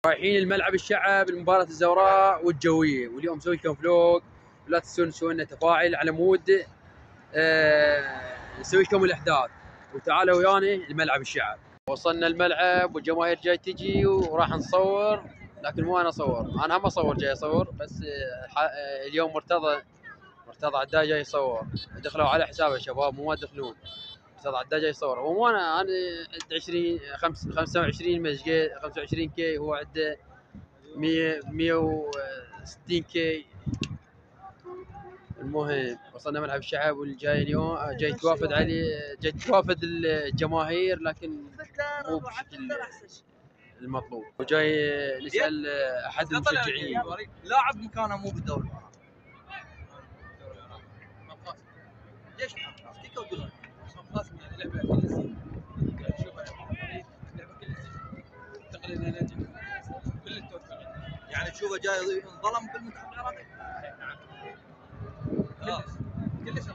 رايحين الملعب الشعب المباراة الزوراء والجوية، واليوم مسوي لكم فلوق. لا تنسون تسوون لنا تفاعل على مود نسوي لكم الاحداث. وتعالوا وياني الملعب الشعب. وصلنا الملعب والجماهير جاي تجي وراح نصور، لكن مو انا اصور، انا هم اصور، جاي اصور بس. اليوم مرتضى عداي جاي يصور. دخلوا على حسابه يا شباب، مو ما تدخلون. مرتضى عداي جاي يصور. هو مو انا 25 مسجد 25 كي، هو عنده 160 كي. المهم وصلنا ملعب الشعب، واللي جاي اليوم جاي توافد جاي توافد الجماهير، لكن مو بشكل المطلوب. وجاي نسال احد المشجعين. لاعب مكانه مو بالدوري. ليش كيكا وقولون قاسم يعني لعبه كل شوفها لعبه كل كل التوفيق، يعني تشوفه جاي انظلم بالمنتخب العراقي. نعم كلش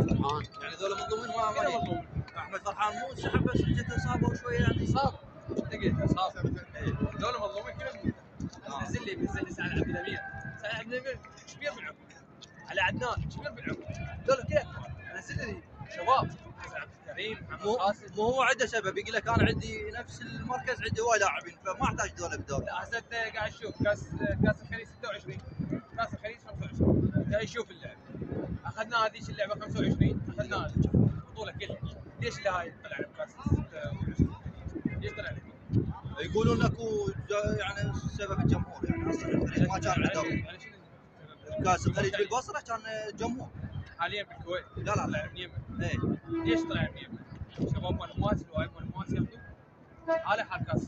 فرحان يعني ذولا مظلومين. ما مظلوم احمد فرحان مو انسحب بس جته اصابه شويه، يعني صاب دقيقه صاب. ذولا مظلومين كلهم. نزل لي سعد عبد الامير. سعد عبد الامير كبير بالعمر، على عدنان كبير بالعمر. ذولا كذا نزل لي شباب. عبد الكريم محمد قاسم مو هو عنده سبب يقول لك انا عندي نفس المركز، عندي هواي لاعبين فما احتاج ذولا بالدوري. لا هسه قاعد تشوف كاس الخليج 26، كاس الخليج 25 جاي يشوف اللعب. اخذنا هذيك اللعبه 25، اخذنا البطوله كلها. ليش هاي طلع بكاس 26؟ ليش طلع لك؟ يقولون اكو يعني سبب الجمهور، يعني اصلا الفريق ما كان عنده دوري. كاس الخليج بالبصره كان جمهور. حاليا بالكويت لا طلع من اليمن. اي ليش طلع من اليمن؟ شباب مال مواس وهاي مال مواس ياخذوا حاله حال كاس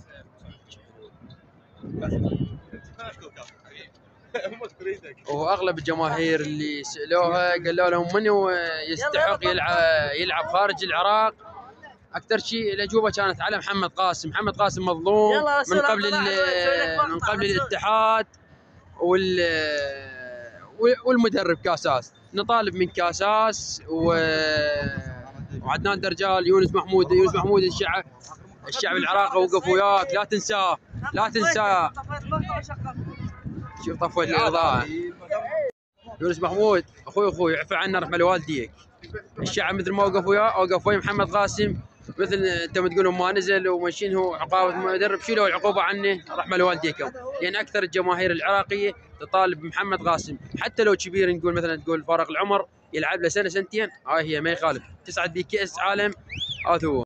واغلب الجماهير اللي سالوها قالوا لهم منو يستحق يلعب خارج العراق. اكثر شيء الاجوبه كانت على محمد قاسم. محمد قاسم مظلوم من قبل الاتحاد والمدرب كاساس. نطالب من كاساس وعدنان درجال، يونس محمود. الشعب العراقي وقف وياك، لا تنساه. شوف طفت الاضاءه. يونس محمود اخوي اعفى عنا، رحمه لوالديك. الشعب مثل ما وقف وياه وقف ويا محمد قاسم، مثل انت ما تقولون ما نزل وماشيين هو عقابه مدرب، شيلوا العقوبه عنه رحمه لوالديكم. لان اكثر الجماهير العراقيه تطالب بمحمد قاسم، حتى لو كبير. نقول مثلا تقول فارق العمر يلعب له سنه سنتين، هاي هي ما يخالف. تصعد بكاس عالم هذا هو.